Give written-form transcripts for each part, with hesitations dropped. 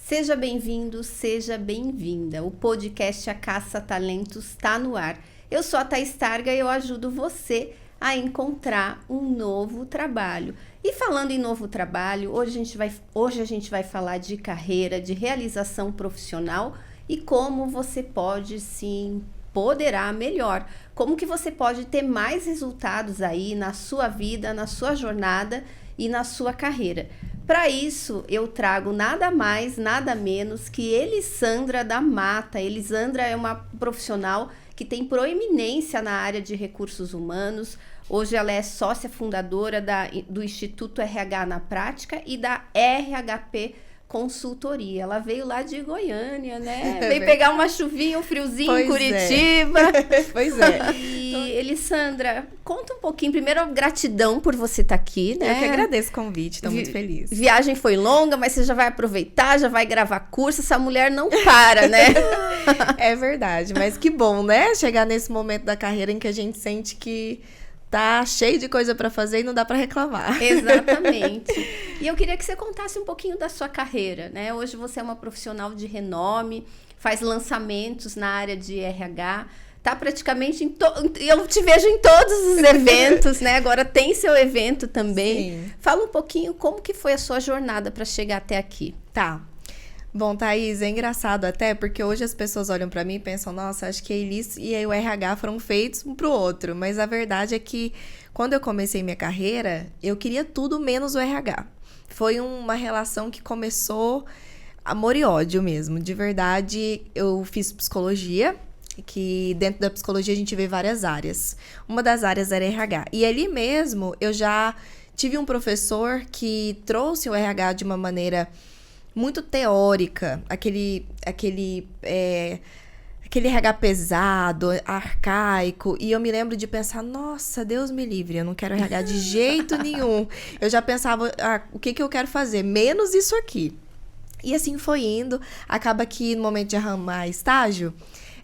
Seja bem-vindo, seja bem-vinda. O podcast A Caça Talentos está no ar. Eu sou a Thaís Targa e eu ajudo você a encontrar um novo trabalho. E falando em novo trabalho, hoje a gente vai falar de carreira, de realização profissional e como você pode se empoderar melhor. Como que você pode ter mais resultados aí na sua vida, na sua jornada e na sua carreira. Para isso, eu trago nada mais, nada menos que Elisandra da Mata. Elisandra é uma profissional que tem proeminência na área de recursos humanos. Hoje ela é sócia fundadora do Instituto RH na Prática e da RHP Consultoria. Ela veio lá de Goiânia, né? Veio pegar uma chuvinha, um friozinho em Curitiba. Pois é. E Elisandra, conta um pouquinho. Primeiro, gratidão por você estar aqui, né? Eu que agradeço o convite, estou muito feliz. Viagem foi longa, mas você já vai aproveitar, já vai gravar curso. Essa mulher não para, né? É verdade, mas que bom, né? Chegar nesse momento da carreira em que a gente sente que tá cheio de coisa para fazer e não dá para reclamar. Exatamente. E eu queria que você contasse um pouquinho da sua carreira, né? Hoje você é uma profissional de renome, faz lançamentos na área de RH, tá praticamente eu te vejo em todos os eventos, né? Agora tem seu evento também. Sim. Fala um pouquinho como que foi a sua jornada para chegar até aqui. Tá. Bom, Thaís, é engraçado até, porque hoje as pessoas olham pra mim e pensam, nossa, acho que a Elis e o RH foram feitos um pro outro. Mas a verdade é que, quando eu comecei minha carreira, eu queria tudo menos o RH. Foi uma relação que começou amor e ódio mesmo. De verdade, eu fiz psicologia, que dentro da psicologia a gente vê várias áreas. Uma das áreas era RH. E ali mesmo, eu já tive um professor que trouxe o RH de uma maneira muito teórica, aquele RH pesado, arcaico, e eu me lembro de pensar, nossa, Deus me livre, eu não quero RH de jeito nenhum. Eu já pensava, o que eu quero fazer? Menos isso aqui. E assim foi indo, acaba que no momento de arrumar estágio,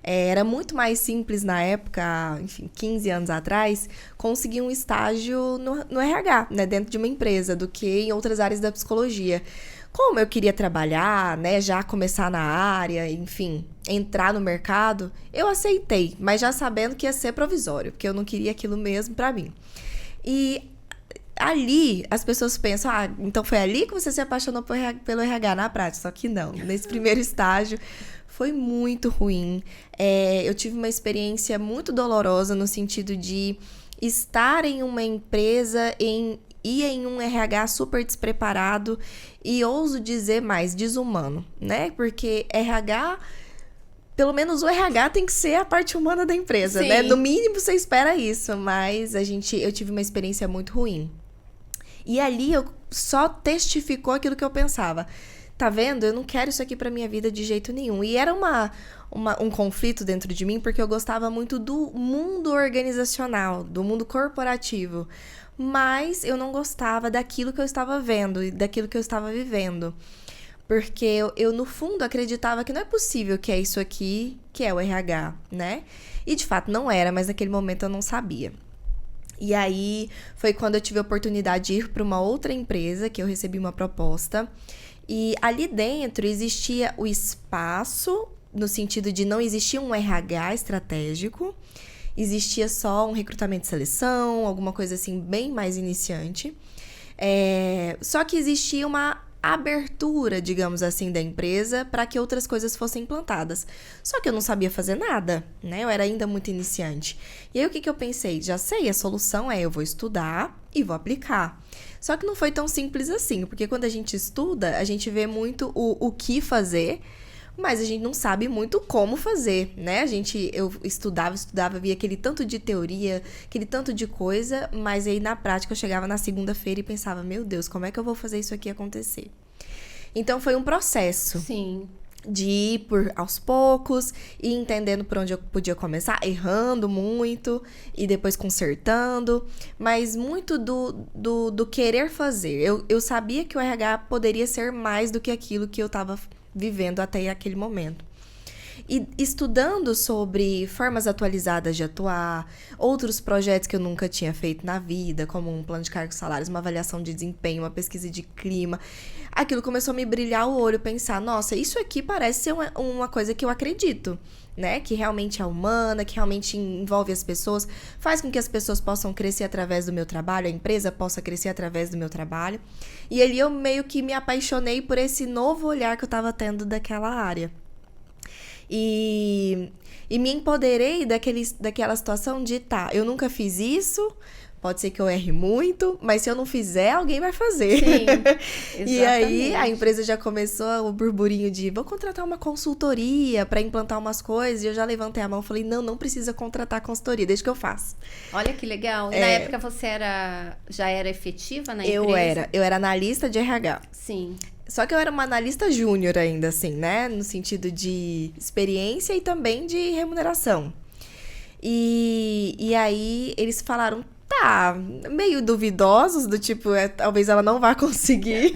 era muito mais simples na época, enfim, 15 anos atrás, conseguir um estágio no RH, né, dentro de uma empresa, do que em outras áreas da psicologia. Como eu queria trabalhar, né, já começar na área, enfim, entrar no mercado, eu aceitei, mas já sabendo que ia ser provisório, porque eu não queria aquilo mesmo pra mim. E ali, as pessoas pensam, então foi ali que você se apaixonou pelo RH na prática, só que não, nesse primeiro estágio foi muito ruim. Eu tive uma experiência muito dolorosa no sentido de estar em uma empresa ia em um RH super despreparado e ouso dizer mais, desumano, né? Porque RH, pelo menos o RH tem que ser a parte humana da empresa, Sim. né? No mínimo você espera isso, mas eu tive uma experiência muito ruim. E ali eu só testificou aquilo que eu pensava. Tá vendo? Eu não quero isso aqui pra minha vida de jeito nenhum. E era um conflito dentro de mim, porque eu gostava muito do mundo organizacional, do mundo corporativo. Mas eu não gostava daquilo que eu estava vendo e daquilo que eu estava vivendo. Porque eu, no fundo, acreditava que não é possível que é isso aqui, que é o RH, né? E, de fato, não era, mas naquele momento eu não sabia. E aí, foi quando eu tive a oportunidade de ir para uma outra empresa, que eu recebi uma proposta. E ali dentro existia o espaço, no sentido de não existia um RH estratégico, existia só um recrutamento e seleção, alguma coisa assim bem mais iniciante. Só que existia uma abertura, digamos assim, da empresa para que outras coisas fossem implantadas. Só que eu não sabia fazer nada, né? Eu era ainda muito iniciante. E aí o que eu pensei? Já sei, a solução eu vou estudar e vou aplicar. Só que não foi tão simples assim, porque quando a gente estuda, a gente vê muito o que fazer, mas a gente não sabe muito como fazer, né? Eu estudava, via aquele tanto de teoria, aquele tanto de coisa, mas aí na prática eu chegava na segunda-feira e pensava, meu Deus, como é que eu vou fazer isso aqui acontecer? Então foi um processo. Sim. De ir aos poucos e entendendo por onde eu podia começar, errando muito e depois consertando, mas muito do querer fazer. Eu sabia que o RH poderia ser mais do que aquilo que eu estava vivendo até aquele momento. E estudando sobre formas atualizadas de atuar, outros projetos que eu nunca tinha feito na vida, como um plano de cargos e salários, uma avaliação de desempenho, uma pesquisa de clima, aquilo começou a me brilhar o olho, pensar, nossa, isso aqui parece ser uma coisa que eu acredito, né? Que realmente é humana, que realmente envolve as pessoas, faz com que as pessoas possam crescer através do meu trabalho, a empresa possa crescer através do meu trabalho. E ali eu meio que me apaixonei por esse novo olhar que eu tava tendo daquela área. E me empoderei daquela situação de, tá, eu nunca fiz isso, pode ser que eu erre muito, mas se eu não fizer, alguém vai fazer. Sim, E aí a empresa já começou o burburinho de, vou contratar uma consultoria para implantar umas coisas, e eu já levantei a mão e falei, não precisa contratar consultoria, deixa que eu faço. Olha que legal. E na época você já era efetiva na empresa? Eu era analista de RH. Sim. Só que eu era uma analista júnior ainda, assim, né? No sentido de experiência e também de remuneração. E aí eles falaram, tá, meio duvidosos, do tipo, talvez ela não vá conseguir.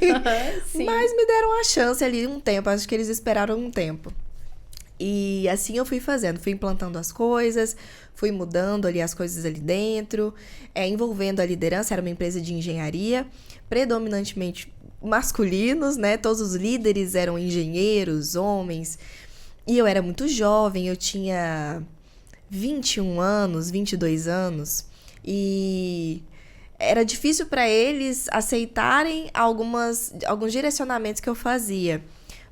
Sim. Mas me deram a chance ali um tempo, acho que eles esperaram um tempo. E assim eu fui fazendo, fui implantando as coisas, fui mudando ali as coisas ali dentro, envolvendo a liderança, era uma empresa de engenharia, predominantemente masculinos, né? Todos os líderes eram engenheiros, homens. E eu era muito jovem, eu tinha 21 anos, 22 anos. E era difícil para eles aceitarem alguns direcionamentos que eu fazia.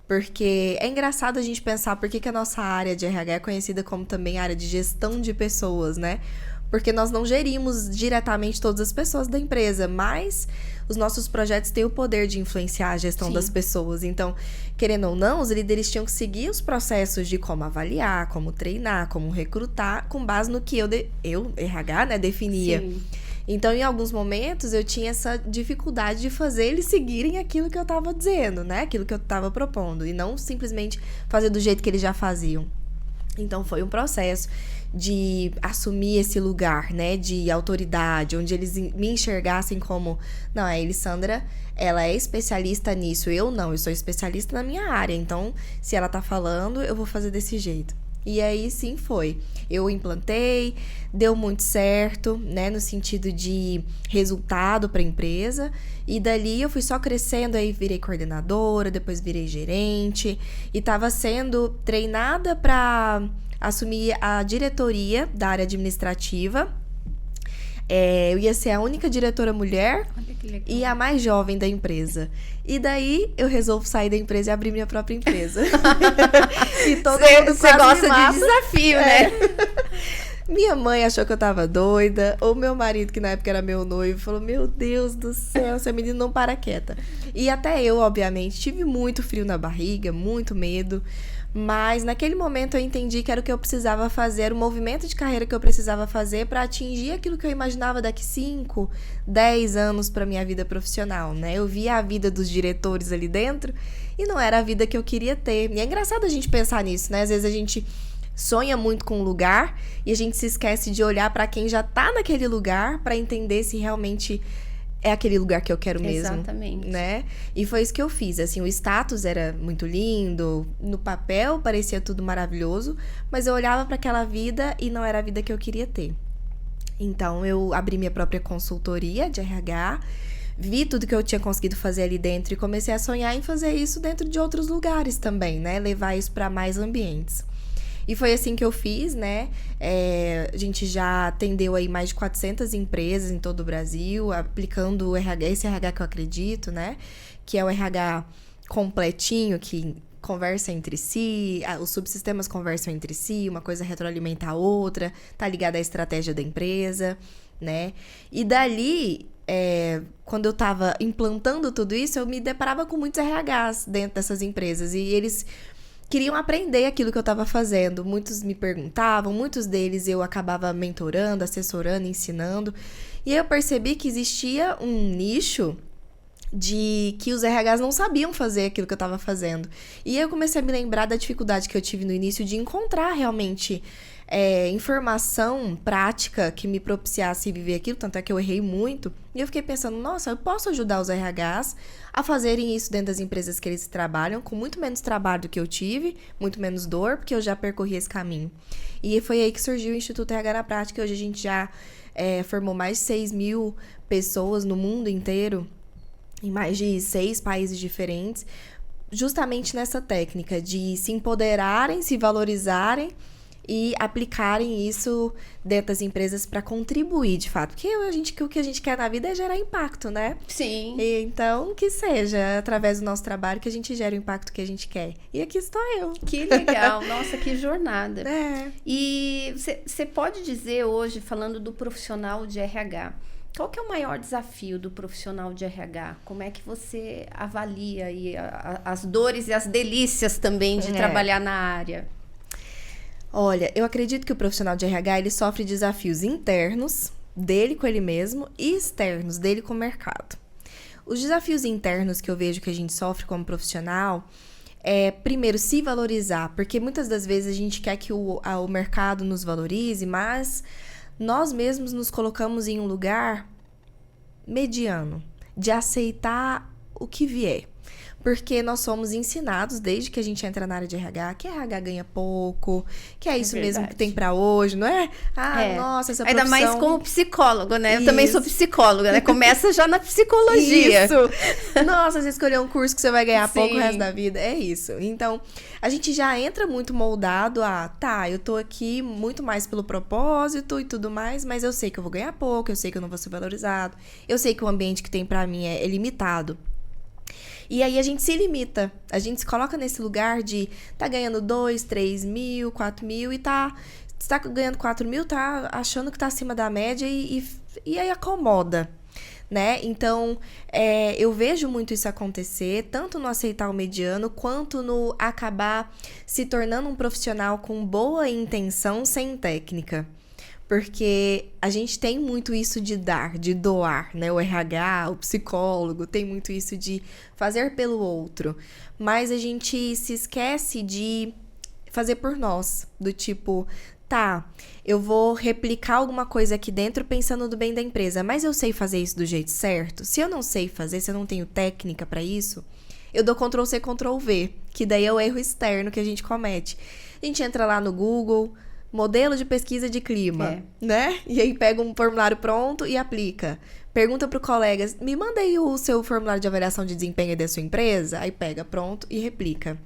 Porque é engraçado a gente pensar por que a nossa área de RH é conhecida como também área de gestão de pessoas, né? Porque nós não gerimos diretamente todas as pessoas da empresa, mas os nossos projetos têm o poder de influenciar a gestão das pessoas. Então, querendo ou não, os líderes tinham que seguir os processos de como avaliar, como treinar, como recrutar, com base no que eu RH, né, definia. Sim. Então, em alguns momentos, eu tinha essa dificuldade de fazer eles seguirem aquilo que eu estava dizendo, né? Aquilo que eu estava propondo, e não simplesmente fazer do jeito que eles já faziam. Então, foi um processo de assumir esse lugar, né, de autoridade, onde eles me enxergassem como, não, a Elisandra, ela é especialista nisso, eu não, eu sou especialista na minha área, então, se ela tá falando, eu vou fazer desse jeito. E aí, sim, foi. Eu implantei, deu muito certo, né, no sentido de resultado para a empresa, e dali eu fui só crescendo, aí virei coordenadora, depois virei gerente, e estava sendo treinada para assumir a diretoria da área administrativa. Eu ia ser a única diretora mulher e a mais jovem da empresa. E daí eu resolvo sair da empresa e abrir minha própria empresa. E todo mundo Você gosta de desafio, né? Minha mãe achou que eu tava doida. Ou meu marido, que na época era meu noivo, falou, meu Deus do céu, essa menina não para quieta. E até eu, obviamente, tive muito frio na barriga, muito medo. Mas naquele momento eu entendi que era o que eu precisava fazer, era o movimento de carreira que eu precisava fazer para atingir aquilo que eu imaginava daqui 5, 10 anos para minha vida profissional, né? Eu via a vida dos diretores ali dentro e não era a vida que eu queria ter. E é engraçado a gente pensar nisso, né? Às vezes a gente sonha muito com um lugar e a gente se esquece de olhar para quem já tá naquele lugar para entender se realmente é aquele lugar que eu quero mesmo. Exatamente. Né? E foi isso que eu fiz. Assim, o status era muito lindo, no papel parecia tudo maravilhoso, mas eu olhava para aquela vida e não era a vida que eu queria ter. Então, eu abri minha própria consultoria de RH, vi tudo que eu tinha conseguido fazer ali dentro e comecei a sonhar em fazer isso dentro de outros lugares também, né? Levar isso para mais ambientes. E foi assim que eu fiz, né? A gente já atendeu aí mais de 400 empresas em todo o Brasil, aplicando o RH, esse RH que eu acredito, né? Que é o RH completinho, que conversa entre si, os subsistemas conversam entre si, uma coisa retroalimenta a outra, tá ligada à estratégia da empresa, né? E dali, quando eu tava implantando tudo isso, eu me deparava com muitos RHs dentro dessas empresas, e eles queriam aprender aquilo que eu estava fazendo. Muitos me perguntavam, muitos deles eu acabava mentorando, assessorando, ensinando. E eu percebi que existia um nicho de que os RHs não sabiam fazer aquilo que eu estava fazendo. E aí eu comecei a me lembrar da dificuldade que eu tive no início de encontrar realmente informação prática que me propiciasse viver aquilo, tanto é que eu errei muito. E eu fiquei pensando, nossa, eu posso ajudar os RHs a fazerem isso dentro das empresas que eles trabalham, com muito menos trabalho do que eu tive, muito menos dor, porque eu já percorri esse caminho. E foi aí que surgiu o Instituto RH na Prática. Hoje a gente já formou mais de 6.000 pessoas no mundo inteiro, em mais de 6 países diferentes, justamente nessa técnica de se empoderarem, se valorizarem e aplicarem isso dentro das empresas para contribuir, de fato. Porque o que a gente quer na vida é gerar impacto, né? Sim. E, então, que seja através do nosso trabalho que a gente gera o impacto que a gente quer. E aqui estou eu. Que legal. Nossa, que jornada. E você pode dizer hoje, falando do profissional de RH, qual que é o maior desafio do profissional de RH? Como é que você avalia aí as dores e as delícias também de trabalhar na área? Olha, eu acredito que o profissional de RH, ele sofre desafios internos, dele com ele mesmo, e externos, dele com o mercado. Os desafios internos que eu vejo que a gente sofre como profissional é, primeiro, se valorizar, porque muitas das vezes a gente quer que o mercado nos valorize, mas nós mesmos nos colocamos em um lugar mediano, de aceitar o que vier. Porque nós somos ensinados, desde que a gente entra na área de RH, que RH ganha pouco, que é isso mesmo que tem pra hoje, não é? Nossa, essa profissão... Ainda mais como psicólogo, né? Eu também sou psicóloga, né? Começa já na psicologia. Isso! Nossa, você escolheu um curso que você vai ganhar pouco o resto da vida. É isso. Então, a gente já entra muito moldado a... Tá, eu tô aqui muito mais pelo propósito e tudo mais, mas eu sei que eu vou ganhar pouco, eu sei que eu não vou ser valorizado, eu sei que o ambiente que tem pra mim é limitado. E aí a gente se limita, a gente se coloca nesse lugar de tá ganhando 2, 3 mil, 4 mil e tá ganhando 4 mil, tá achando que tá acima da média e aí acomoda, né? Então, eu vejo muito isso acontecer, tanto no aceitar o mediano, quanto no acabar se tornando um profissional com boa intenção sem técnica. Porque a gente tem muito isso de dar, de doar, né? O RH, o psicólogo, tem muito isso de fazer pelo outro. Mas a gente se esquece de fazer por nós. Do tipo, tá, eu vou replicar alguma coisa aqui dentro pensando no bem da empresa, mas eu sei fazer isso do jeito certo? Se eu não sei fazer, se eu não tenho técnica pra isso, eu dou Ctrl+C, Ctrl+V, que daí é o erro externo que a gente comete. A gente entra lá no Google... Modelo de pesquisa de clima, né? E aí pega um formulário pronto e aplica. Pergunta pro colega, me manda aí o seu formulário de avaliação de desempenho da sua empresa. Aí pega pronto e replica.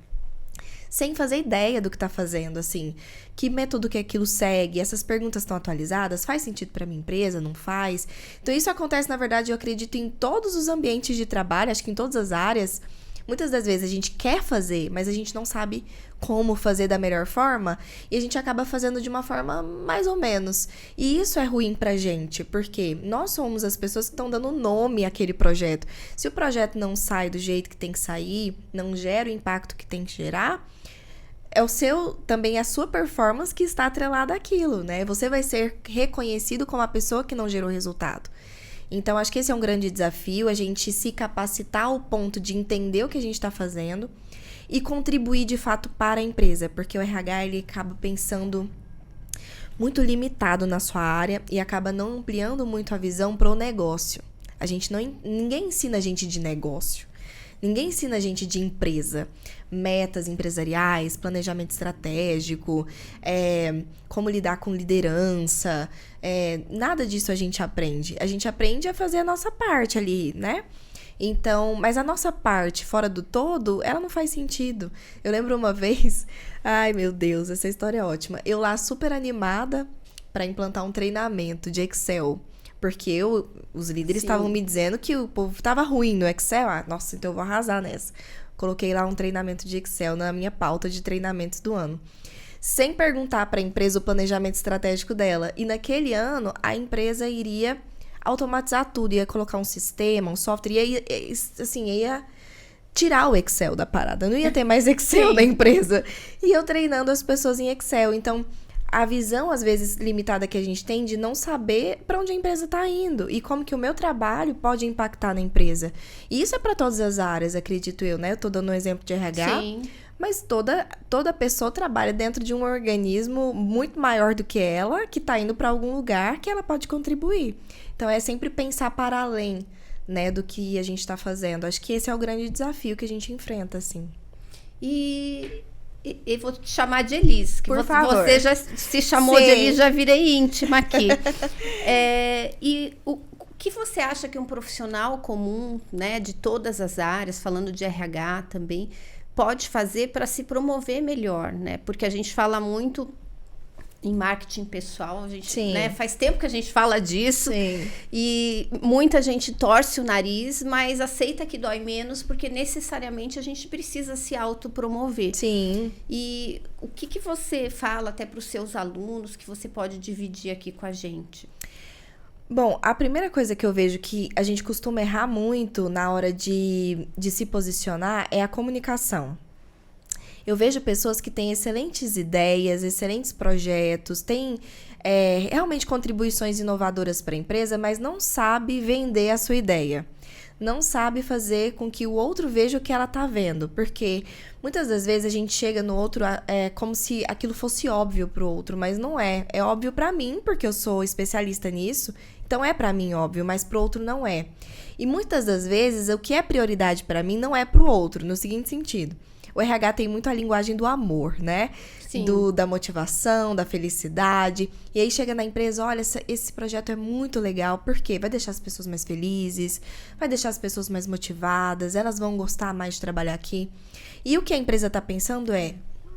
Sem fazer ideia do que tá fazendo, assim. Que método que aquilo segue? Essas perguntas estão atualizadas? Faz sentido pra minha empresa? Não faz? Então isso acontece, na verdade, eu acredito, em todos os ambientes de trabalho, acho que em todas as áreas. Muitas das vezes a gente quer fazer, mas a gente não sabe como fazer da melhor forma e a gente acaba fazendo de uma forma mais ou menos. E isso é ruim pra gente, porque nós somos as pessoas que estão dando nome àquele projeto. Se o projeto não sai do jeito que tem que sair, não gera o impacto que tem que gerar, é também a sua performance que está atrelada àquilo, né? Você vai ser reconhecido como a pessoa que não gerou resultado. Então, acho que esse é um grande desafio, a gente se capacitar ao ponto de entender o que a gente está fazendo e contribuir, de fato, para a empresa. Porque o RH, ele acaba pensando muito limitado na sua área e acaba não ampliando muito a visão para o negócio. Ninguém ensina a gente de negócio. Ninguém ensina a gente de empresa, metas empresariais, planejamento estratégico, como lidar com liderança, nada disso a gente aprende. A gente aprende a fazer a nossa parte ali, né? Então, mas a nossa parte fora do todo, ela não faz sentido. Eu lembro uma vez, ai meu Deus, essa história é ótima. Eu lá super animada para implantar um treinamento de Excel. Porque os líderes estavam me dizendo que o povo estava ruim no Excel. Nossa, então eu vou arrasar nessa. Coloquei lá um treinamento de Excel na minha pauta de treinamentos do ano. Sem perguntar para a empresa o planejamento estratégico dela. E naquele ano, a empresa iria automatizar tudo. Ia colocar um sistema, um software. Ia tirar o Excel da parada. Não ia ter mais Excel da empresa. E eu treinando as pessoas em Excel. Então... a visão, às vezes, limitada que a gente tem de não saber para onde a empresa está indo e como que o meu trabalho pode impactar na empresa. E isso é para todas as áreas, acredito eu, né? Eu tô dando um exemplo de RH, Sim. mas toda pessoa trabalha dentro de um organismo muito maior do que ela, que está indo para algum lugar que ela pode contribuir. Então, é sempre pensar para além, né, do que a gente está fazendo. Acho que esse é o grande desafio que a gente enfrenta, assim. E vou te chamar de Elis, que Por favor. Você já se chamou Sim. de Elis, já virei íntima aqui. E o que você acha que um profissional comum, né, de todas as áreas, falando de RH também, pode fazer para se promover melhor, né? Porque a gente fala muito em marketing pessoal, a gente, né, faz tempo que a gente fala disso. Sim. E muita gente torce o nariz, mas aceita que dói menos, porque necessariamente a gente precisa se autopromover. Sim. E o que você fala até para os seus alunos que você pode dividir aqui com a gente? Bom, a primeira coisa que eu vejo que a gente costuma errar muito na hora de se posicionar é a comunicação. Eu vejo pessoas que têm excelentes ideias, excelentes projetos, têm realmente contribuições inovadoras para a empresa, mas não sabe vender a sua ideia. Não sabe fazer com que o outro veja o que ela está vendo. Porque muitas das vezes a gente chega no outro como se aquilo fosse óbvio para o outro, mas não é. É óbvio para mim, porque eu sou especialista nisso, então é para mim óbvio, mas para o outro não é. E muitas das vezes o que é prioridade para mim não é para o outro, no seguinte sentido. O RH tem muito a linguagem do amor, né? Sim. Da motivação, da felicidade. E aí chega na empresa, olha, esse projeto é muito legal. Por quê? Vai deixar as pessoas mais felizes, vai deixar as pessoas mais motivadas, elas vão gostar mais de trabalhar aqui. E o que a empresa tá pensando é,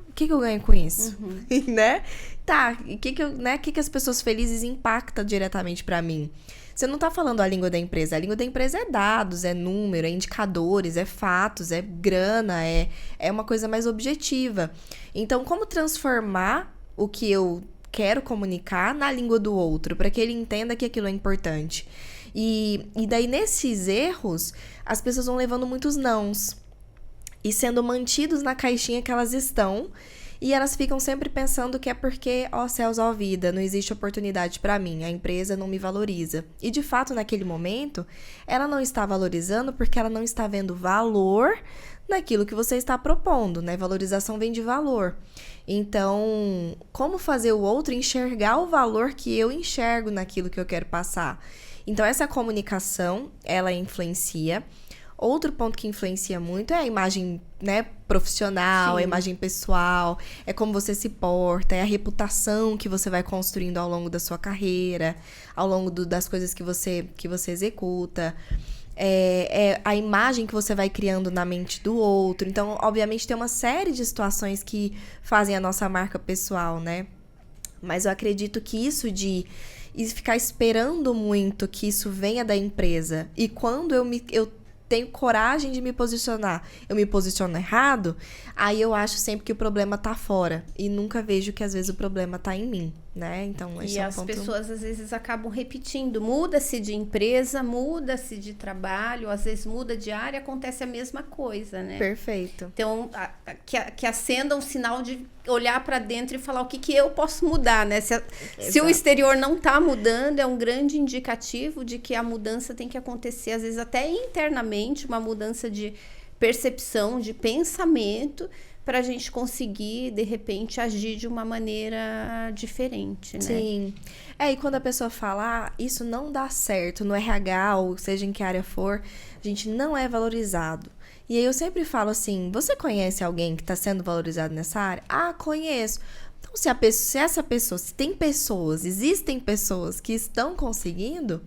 o que eu ganho com isso? Né? Tá, o que as pessoas felizes impactam diretamente pra mim? Você não tá falando a língua da empresa. A língua da empresa é dados, é número, é indicadores, é fatos, é grana, é uma coisa mais objetiva. Então, como transformar o que eu quero comunicar na língua do outro, para que ele entenda que aquilo é importante? E daí, nesses erros, as pessoas vão levando muitos nãos e sendo mantidos na caixinha que elas estão. E elas ficam sempre pensando que é porque, ó céus, ó vida, não existe oportunidade para mim, a empresa não me valoriza. E, de fato, naquele momento, ela não está valorizando porque ela não está vendo valor naquilo que você está propondo, né? Valorização vem de valor. Então, como fazer o outro enxergar o valor que eu enxergo naquilo que eu quero passar? Então, essa comunicação, ela influencia. Outro ponto que influencia muito é a imagem, né, profissional, a imagem pessoal, é como você se porta, é a reputação que você vai construindo ao longo da sua carreira, ao longo das coisas que você executa, é a imagem que você vai criando na mente do outro. Então, obviamente, tem uma série de situações que fazem a nossa marca pessoal, né? Mas eu acredito que isso de ficar esperando muito que isso venha da empresa, e quando eu tenho coragem de me posicionar, eu me posiciono errado, aí eu acho sempre que o problema tá fora. E nunca vejo que às vezes o problema tá em mim, né? Então, esse é um ponto. E as pessoas às vezes acabam repetindo. Muda-se de empresa, muda-se de trabalho, às vezes muda de área, acontece a mesma coisa, né? Perfeito. Então, que acenda um sinal de olhar para dentro e falar o que eu posso mudar, né? Se o exterior não tá mudando, é um grande indicativo de que a mudança tem que acontecer, às vezes até internamente, uma mudança de percepção, de pensamento, para a gente conseguir, de repente, agir de uma maneira diferente, né? Sim. E quando a pessoa fala, isso não dá certo no RH, ou seja em que área for, a gente não é valorizado. E aí eu sempre falo assim, você conhece alguém que está sendo valorizado nessa área? Ah, conheço. Então, se tem pessoas, existem pessoas que estão conseguindo,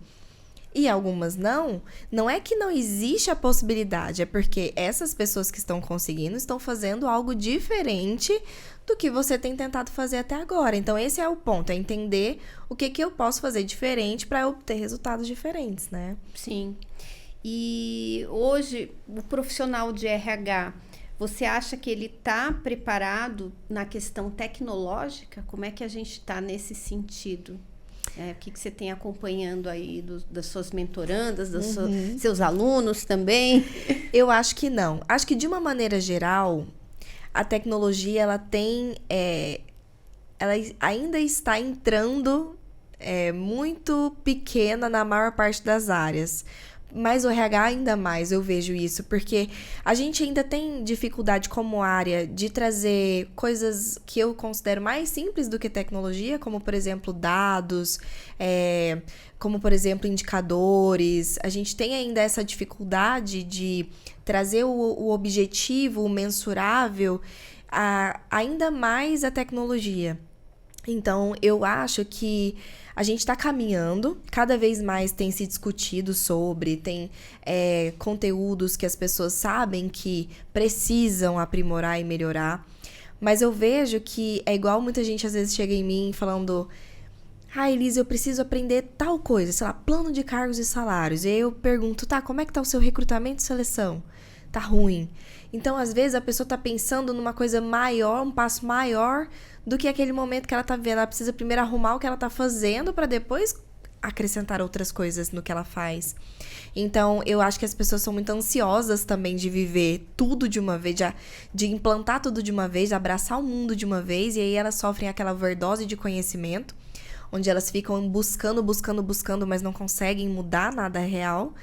e algumas não é que não existe a possibilidade, é porque essas pessoas que estão conseguindo estão fazendo algo diferente do que você tem tentado fazer até agora. Então, esse é o ponto, é entender o que eu posso fazer diferente para obter resultados diferentes, né? Sim. E hoje, o profissional de RH, você acha que ele está preparado na questão tecnológica? Como é que a gente está nesse sentido? O que você tem acompanhando aí das suas mentorandas, dos seus alunos também? Eu acho que não. Acho que, de uma maneira geral, a tecnologia ela tem ela ainda está entrando muito pequena na maior parte das áreas. Mas o RH ainda mais, eu vejo isso, porque a gente ainda tem dificuldade como área de trazer coisas que eu considero mais simples do que tecnologia, como, por exemplo, dados, como, por exemplo, indicadores. A gente tem ainda essa dificuldade de trazer o objetivo, o mensurável, ainda mais a tecnologia. Então, eu acho que a gente está caminhando, cada vez mais tem se discutido sobre, tem conteúdos que as pessoas sabem que precisam aprimorar e melhorar, mas eu vejo que é igual muita gente às vezes chega em mim falando: Elise, eu preciso aprender tal coisa, sei lá, plano de cargos e salários. E aí eu pergunto: tá, como é que tá o seu recrutamento e seleção? Tá ruim. Então, às vezes, a pessoa tá pensando numa coisa maior, um passo maior do que aquele momento que ela tá vendo. Ela precisa primeiro arrumar o que ela tá fazendo para depois acrescentar outras coisas no que ela faz. Então, eu acho que as pessoas são muito ansiosas também de viver tudo de uma vez, de implantar tudo de uma vez, de abraçar o mundo de uma vez, e aí elas sofrem aquela overdose de conhecimento, onde elas ficam buscando, mas não conseguem mudar nada real.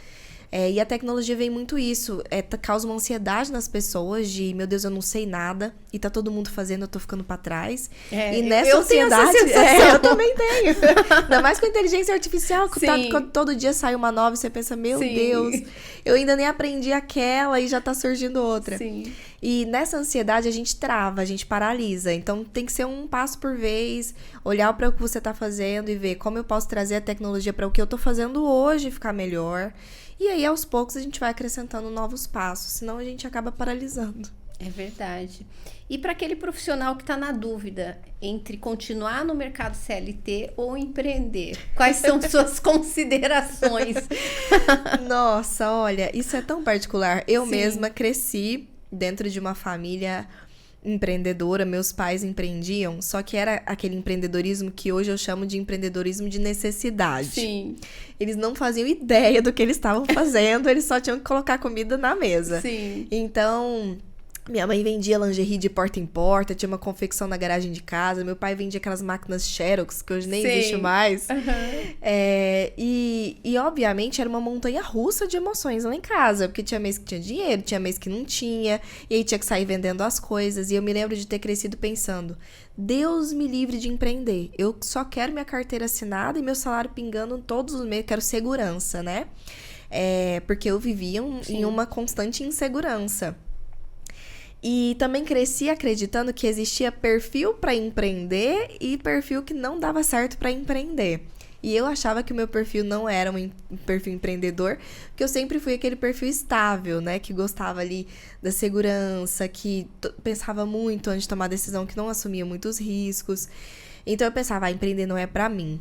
E a tecnologia vem muito isso, causa uma ansiedade nas pessoas de, meu Deus, eu não sei nada, e tá todo mundo fazendo, eu tô ficando pra trás. E nessa ansiedade, tenho essa sensação. Eu também tenho. Ainda mais com a inteligência artificial, que todo dia sai uma nova e você pensa, meu Deus, eu ainda nem aprendi aquela e já tá surgindo outra. Sim. E nessa ansiedade a gente trava, a gente paralisa. Então tem que ser um passo por vez, olhar para o que você tá fazendo e ver como eu posso trazer a tecnologia para o que eu tô fazendo hoje ficar melhor. E aí, aos poucos, a gente vai acrescentando novos passos, senão a gente acaba paralisando. É verdade. E para aquele profissional que está na dúvida entre continuar no mercado CLT ou empreender, quais são suas considerações? Nossa, olha, isso é tão particular. Eu mesma cresci dentro de uma família empreendedora, meus pais empreendiam, só que era aquele empreendedorismo que hoje eu chamo de empreendedorismo de necessidade. Sim. Eles não faziam ideia do que eles estavam fazendo, eles só tinham que colocar comida na mesa. Sim. Então, minha mãe vendia lingerie de porta em porta, tinha uma confecção na garagem de casa, meu pai vendia aquelas máquinas Xerox, que hoje nem existe mais. Uhum. E, obviamente, era uma montanha russa de emoções lá em casa, porque tinha mês que tinha dinheiro, tinha mês que não tinha, e aí tinha que sair vendendo as coisas, e eu me lembro de ter crescido pensando, Deus me livre de empreender, eu só quero minha carteira assinada e meu salário pingando todos os meses, quero segurança, né? Porque eu vivia em uma constante insegurança. E também cresci acreditando que existia perfil para empreender e perfil que não dava certo para empreender. E eu achava que o meu perfil não era um perfil empreendedor, porque eu sempre fui aquele perfil estável, né? Que gostava ali da segurança, que pensava muito antes de tomar decisão, que não assumia muitos riscos. Então eu pensava, empreender não é para mim.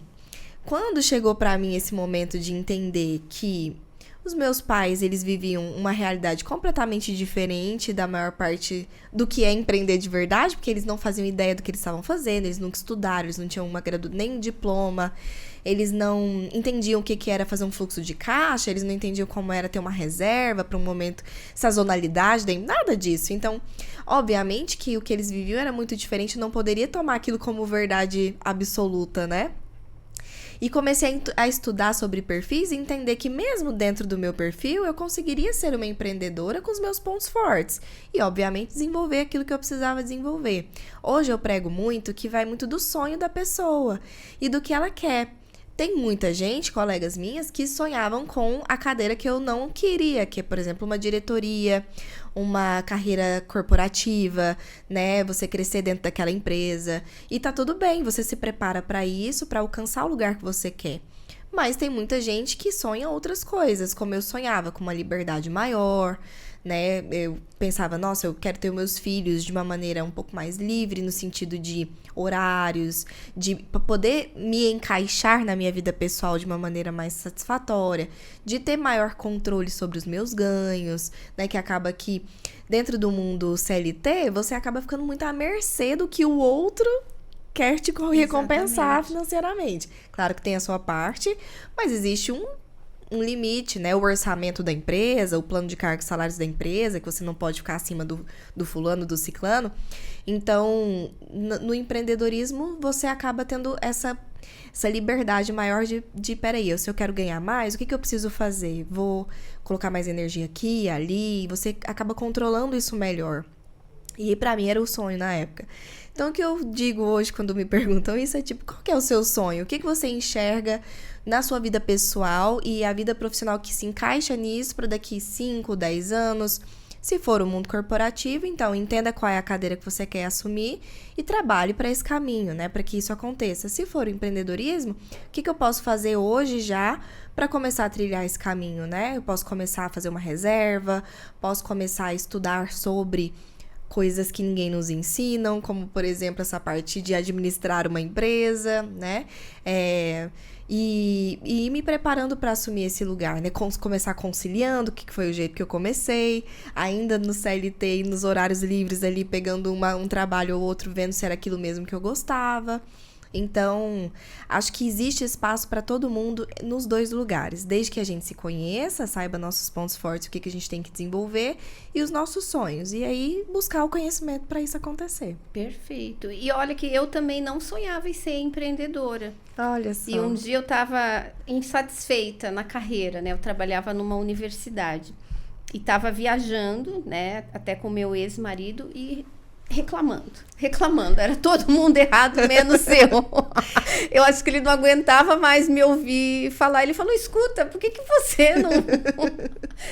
Quando chegou para mim esse momento de entender que os meus pais, eles viviam uma realidade completamente diferente da maior parte do que é empreender de verdade, porque eles não faziam ideia do que eles estavam fazendo, eles nunca estudaram, eles não tinham nem diploma, eles não entendiam o que era fazer um fluxo de caixa, eles não entendiam como era ter uma reserva para um momento, sazonalidade, nem nada disso. Então, obviamente que o que eles viviam era muito diferente, não poderia tomar aquilo como verdade absoluta, né? E comecei a estudar sobre perfis e entender que mesmo dentro do meu perfil, eu conseguiria ser uma empreendedora com os meus pontos fortes. E, obviamente, desenvolver aquilo que eu precisava desenvolver. Hoje eu prego muito que vai muito do sonho da pessoa e do que ela quer. Tem muita gente, colegas minhas, que sonhavam com a cadeira que eu não queria, que é, por exemplo, uma diretoria, uma carreira corporativa, né? Você crescer dentro daquela empresa. E tá tudo bem, você se prepara para isso, para alcançar o lugar que você quer. Mas tem muita gente que sonha outras coisas, como eu sonhava, com uma liberdade maior, né? Eu pensava, nossa, eu quero ter meus filhos de uma maneira um pouco mais livre, no sentido de horários, de poder me encaixar na minha vida pessoal de uma maneira mais satisfatória, de ter maior controle sobre os meus ganhos, né? Que acaba que dentro do mundo CLT, você acaba ficando muito à mercê do que o outro quer te recompensar financeiramente. Claro que tem a sua parte, mas existe um limite, né? O orçamento da empresa, o plano de cargos e salários da empresa, que você não pode ficar acima do fulano, do ciclano. Então, no empreendedorismo, você acaba tendo essa liberdade maior de peraí, se eu quero ganhar mais, o que eu preciso fazer? Vou colocar mais energia aqui, ali, você acaba controlando isso melhor. E pra mim era o sonho na época. Então, o que eu digo hoje quando me perguntam isso é tipo, qual que é o seu sonho? O que você enxerga na sua vida pessoal e a vida profissional que se encaixa nisso para daqui 5, 10 anos? Se for o mundo corporativo, então entenda qual é a cadeira que você quer assumir e trabalhe para esse caminho, né? Para que isso aconteça. Se for o empreendedorismo, o que eu posso fazer hoje já para começar a trilhar esse caminho, né? Eu posso começar a fazer uma reserva, posso começar a estudar sobre coisas que ninguém nos ensinam, como, por exemplo, essa parte de administrar uma empresa, né? E ir me preparando para assumir esse lugar, né? Começar conciliando, que foi o jeito que eu comecei, ainda no CLT e nos horários livres ali, pegando um trabalho ou outro, vendo se era aquilo mesmo que eu gostava. Então, acho que existe espaço para todo mundo nos dois lugares, desde que a gente se conheça, saiba nossos pontos fortes, o que a gente tem que desenvolver e os nossos sonhos. E aí, buscar o conhecimento para isso acontecer. Perfeito. E olha que eu também não sonhava em ser empreendedora. Olha só. E um dia eu estava insatisfeita na carreira, né? Eu trabalhava numa universidade e estava viajando, né? Até com meu ex-marido e reclamando. Era todo mundo errado, menos eu. Eu acho que ele não aguentava mais me ouvir falar. Ele falou, escuta, por que você não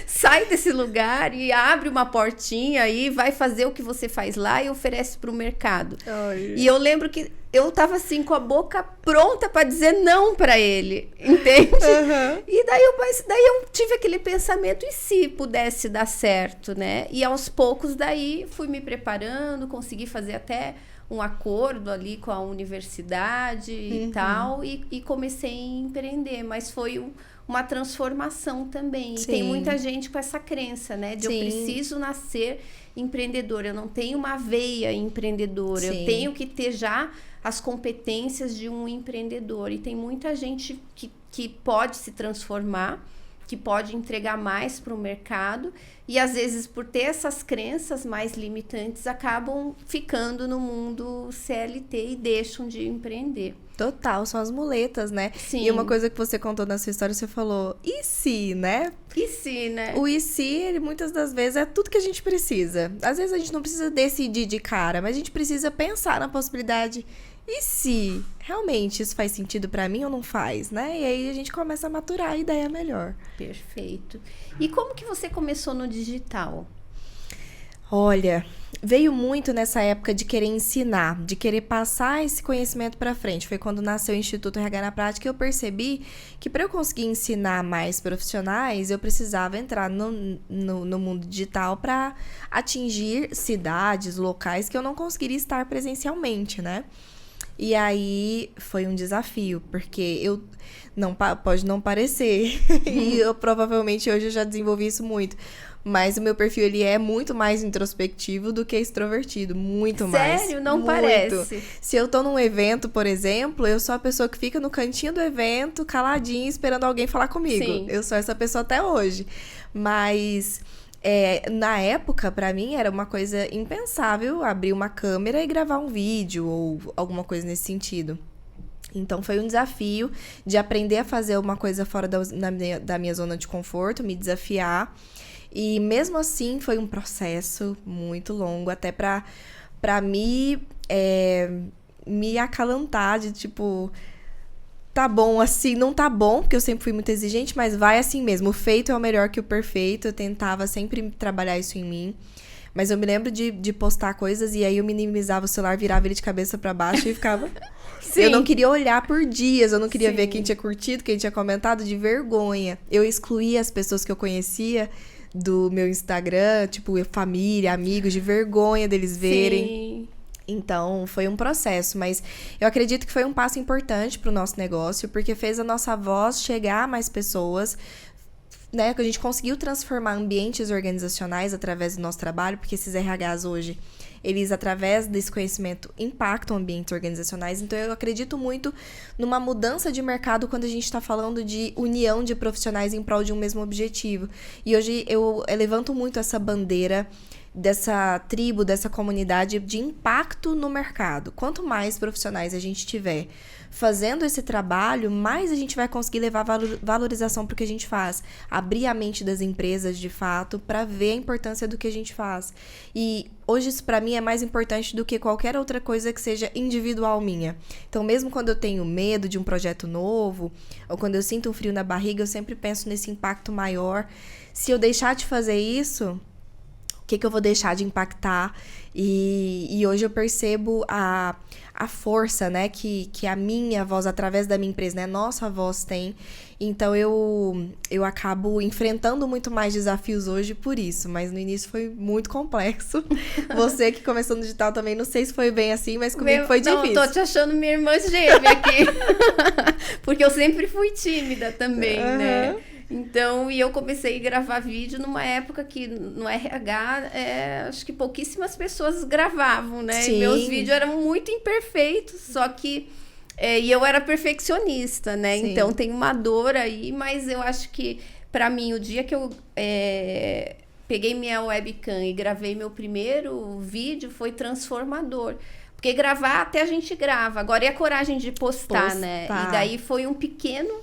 sai desse lugar e abre uma portinha e vai fazer o que você faz lá e oferece para o mercado? Ai. E eu lembro que eu tava assim com a boca pronta para dizer não para ele, entende? Uhum. E daí eu tive aquele pensamento, e se pudesse dar certo, né? E aos poucos daí fui me preparando, consegui fazer até um acordo ali com a universidade e tal, e comecei a empreender, mas foi uma transformação também. Sim. E tem muita gente com essa crença, né? De Sim. eu preciso nascer empreendedora, eu não tenho uma veia empreendedora, Sim. eu tenho que ter já as competências de um empreendedor. E tem muita gente que pode se transformar, que pode entregar mais para o mercado, e às vezes por ter essas crenças mais limitantes acabam ficando no mundo CLT e deixam de empreender. Total, são as muletas, né? Sim. E uma coisa que você contou na sua história, você falou, e se, né? E se, né? O e se, ele, muitas das vezes, é tudo que a gente precisa. Às vezes a gente não precisa decidir de cara, mas a gente precisa pensar na possibilidade. E se realmente isso faz sentido pra mim ou não faz, né? E aí a gente começa a maturar a ideia melhor. Perfeito. E como que você começou no digital? Olha, veio muito nessa época de querer ensinar, de querer passar esse conhecimento pra frente. Foi quando nasceu o Instituto RH na Prática que eu percebi que para eu conseguir ensinar mais profissionais, eu precisava entrar no mundo digital para atingir cidades, locais que eu não conseguiria estar presencialmente, né? E aí foi um desafio, porque pode não parecer, e eu provavelmente hoje eu já desenvolvi isso muito, mas o meu perfil ele é muito mais introspectivo do que extrovertido, muito mais. Sério? Não muito. Parece. Se eu tô num evento, por exemplo, eu sou a pessoa que fica no cantinho do evento, caladinha, esperando alguém falar comigo. Sim. Eu sou essa pessoa até hoje, mas na época, pra mim, era uma coisa impensável abrir uma câmera e gravar um vídeo ou alguma coisa nesse sentido. Então, foi um desafio de aprender a fazer uma coisa fora da minha zona de conforto, me desafiar. E, mesmo assim, foi um processo muito longo, até pra me acalantar de, tipo... Tá bom assim, não tá bom, porque eu sempre fui muito exigente, mas vai assim mesmo. O feito é o melhor que o perfeito. Eu tentava sempre trabalhar isso em mim. Mas eu me lembro de postar coisas e aí eu minimizava o celular, virava ele de cabeça pra baixo e ficava... Sim. Eu não queria olhar por dias, eu não queria Sim. ver quem tinha curtido, quem tinha comentado, de vergonha. Eu excluía as pessoas que eu conhecia do meu Instagram, tipo, família, amigos, de vergonha deles verem. Sim. Então, foi um processo, mas eu acredito que foi um passo importante para o nosso negócio, porque fez a nossa voz chegar a mais pessoas, né? Que a gente conseguiu transformar ambientes organizacionais através do nosso trabalho, porque esses RHs hoje, eles, através desse conhecimento, impactam ambientes organizacionais. Então, eu acredito muito numa mudança de mercado quando a gente está falando de união de profissionais em prol de um mesmo objetivo. E hoje eu levanto muito essa bandeira dessa tribo, dessa comunidade de impacto no mercado. Quanto mais profissionais a gente tiver fazendo esse trabalho, mais a gente vai conseguir levar valorização para o que a gente faz. Abrir a mente das empresas, de fato, para ver a importância do que a gente faz. E hoje isso para mim é mais importante do que qualquer outra coisa que seja individual minha. Então, mesmo quando eu tenho medo de um projeto novo, ou quando eu sinto um frio na barriga, eu sempre penso nesse impacto maior. Se eu deixar de fazer isso, o que eu vou deixar de impactar? E hoje eu percebo a força, né, que a minha voz, através da minha empresa, né, nossa voz tem. Então, eu acabo enfrentando muito mais desafios hoje por isso, mas no início foi muito complexo. Você que começou no digital também, não sei se foi bem assim, mas comigo foi difícil. Não, tô te achando minha irmã gêmea aqui. Porque eu sempre fui tímida também, né? Então, e eu comecei a gravar vídeo numa época que no RH, acho que pouquíssimas pessoas gravavam, né? Sim. E meus vídeos eram muito imperfeitos, só que... e eu era perfeccionista, né? Sim. Então, tem uma dor aí, mas eu acho que, pra mim, o dia que eu peguei minha webcam e gravei meu primeiro vídeo, foi transformador. Porque gravar, até a gente grava. Agora, é a coragem de postar, né? E daí foi um pequeno,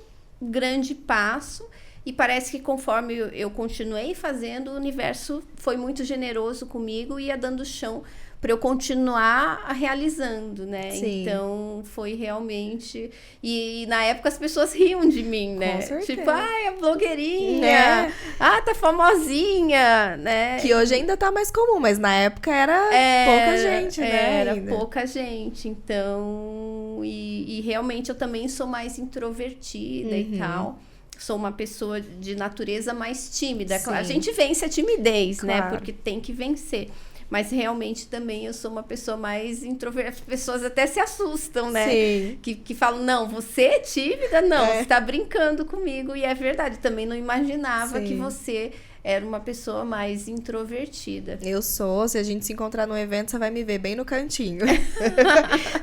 grande passo. E parece que conforme eu continuei fazendo, o universo foi muito generoso comigo e ia dando chão para eu continuar realizando, né? Sim. Então, foi realmente... E na época as pessoas riam de mim, né? Com certeza. Tipo, a blogueirinha, tá famosinha, né? Que hoje ainda tá mais comum, mas na época era pouca gente, né? Era ainda. pouca gente, então... E realmente eu também sou mais introvertida e tal. Sou uma pessoa de natureza mais tímida. Sim. A gente vence a timidez, Claro. né? Porque tem que vencer. Mas realmente também eu sou uma pessoa mais introvertida. As pessoas até se assustam, né? Sim. Que falam, não, você é tímida? Não, você tá brincando comigo. E é verdade, também não imaginava que você era uma pessoa mais introvertida. Eu sou, se a gente se encontrar num evento, você vai me ver bem no cantinho.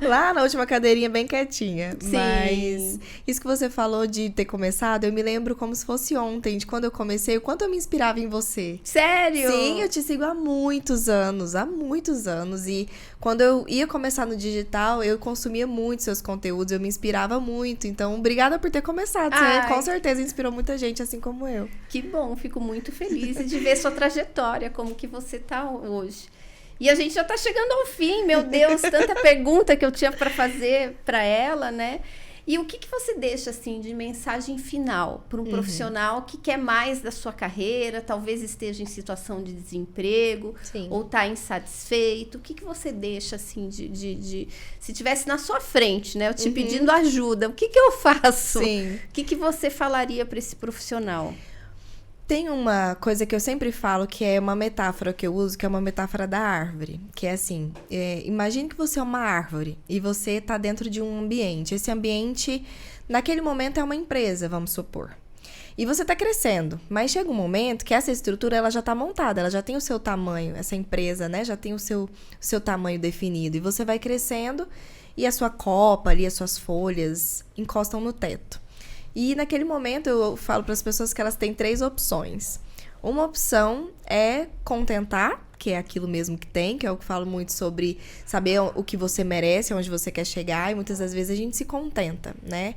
Lá na última cadeirinha, bem quietinha. Sim. Mas isso que você falou de ter começado, eu me lembro como se fosse ontem, de quando eu comecei, o quanto eu me inspirava em você. Sério? Sim, eu te sigo há muitos anos. E quando eu ia começar no digital, eu consumia muito seus conteúdos, eu me inspirava muito. Então, obrigada por ter começado. Você com certeza inspirou muita gente, assim como eu. Que bom, fico muito feliz de ver sua trajetória, como que você tá hoje. E a gente já tá chegando ao fim, meu Deus, tanta pergunta que eu tinha para fazer para ela, né? E o que você deixa, assim, de mensagem final para um profissional que quer mais da sua carreira, talvez esteja em situação de desemprego, Sim. ou tá insatisfeito? O que você deixa, assim, se tivesse na sua frente, né? Eu te pedindo ajuda, o que eu faço? Sim. O que você falaria para esse profissional? Tem uma coisa que eu sempre falo, que é uma metáfora que eu uso, que é uma metáfora da árvore. Que é assim, imagine que você é uma árvore e você está dentro de um ambiente. Esse ambiente, naquele momento, é uma empresa, vamos supor. E você está crescendo, mas chega um momento que essa estrutura ela já está montada, ela já tem o seu tamanho, essa empresa, né, já tem o seu tamanho definido. E você vai crescendo e a sua copa ali, as suas folhas encostam no teto. E naquele momento eu falo para as pessoas que elas têm 3 opções. Uma opção é contentar, que é aquilo mesmo que tem, que é o que falo muito sobre saber o que você merece, onde você quer chegar, e muitas das vezes a gente se contenta, né?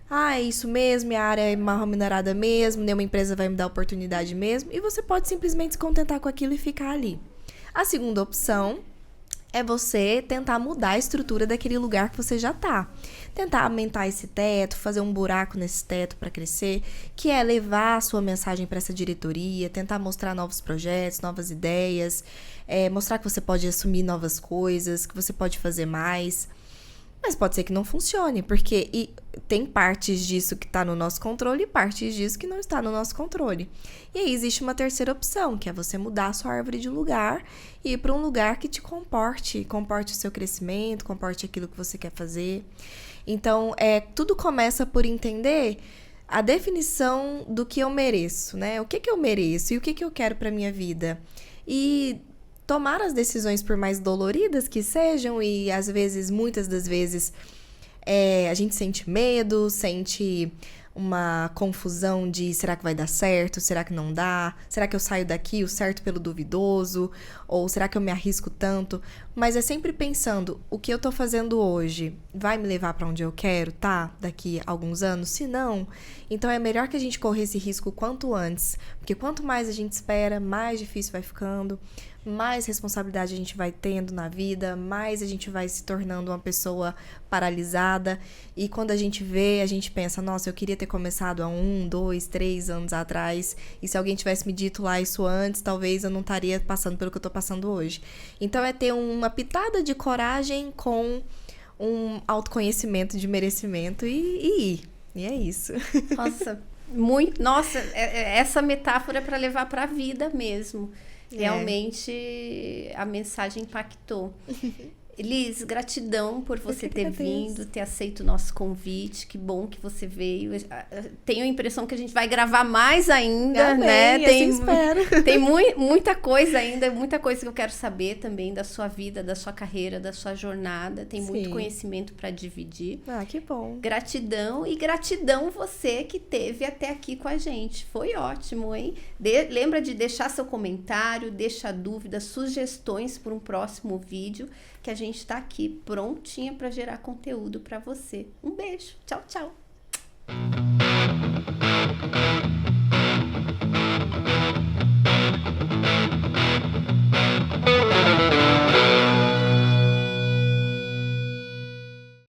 É isso mesmo, minha área é mal remunerada mesmo, nenhuma empresa vai me dar oportunidade mesmo, e você pode simplesmente se contentar com aquilo e ficar ali. A segunda opção é você tentar mudar a estrutura daquele lugar que você já tá. Tentar aumentar esse teto, fazer um buraco nesse teto para crescer, que é levar a sua mensagem para essa diretoria, tentar mostrar novos projetos, novas ideias, mostrar que você pode assumir novas coisas, que você pode fazer mais. Mas pode ser que não funcione, porque tem partes disso que está no nosso controle e partes disso que não está no nosso controle. E aí existe uma terceira opção, que é você mudar a sua árvore de lugar e ir para um lugar que te comporte o seu crescimento, comporte aquilo que você quer fazer. Então, tudo começa por entender a definição do que eu mereço, né? O que eu mereço e o que eu quero para minha vida. E tomar as decisões por mais doloridas que sejam, e às vezes, muitas das vezes, a gente sente medo, sente uma confusão de será que vai dar certo, será que não dá, será que eu saio daqui o certo pelo duvidoso, ou será que eu me arrisco tanto? Mas é sempre pensando, o que eu tô fazendo hoje vai me levar pra onde eu quero, tá? Daqui a alguns anos? Se não, então é melhor que a gente corra esse risco quanto antes, porque quanto mais a gente espera, mais difícil vai ficando, mais responsabilidade a gente vai tendo na vida, mais a gente vai se tornando uma pessoa paralisada, e quando a gente vê, a gente pensa, nossa, eu queria ter começado há 1, 2, 3 anos atrás, e se alguém tivesse me dito lá isso antes, talvez eu não estaria passando pelo que eu tô passando hoje. Então é ter uma pitada de coragem com um autoconhecimento de merecimento e ir. E é isso. Nossa, essa metáfora é para levar para a vida mesmo. Realmente a mensagem impactou. Liz, gratidão por você ter vindo, ter aceito o nosso convite. Que bom que você veio. Tenho a impressão que a gente vai gravar mais ainda, né? Tem muita coisa ainda, muita coisa que eu quero saber também da sua vida, da sua carreira, da sua jornada. Tem muito conhecimento para dividir. Ah, que bom. Gratidão, e gratidão você que esteve até aqui com a gente. Foi ótimo, hein? Lembra de deixar seu comentário, deixa dúvidas, sugestões para um próximo vídeo, que a gente está aqui prontinha para gerar conteúdo para você. Um beijo. Tchau, tchau.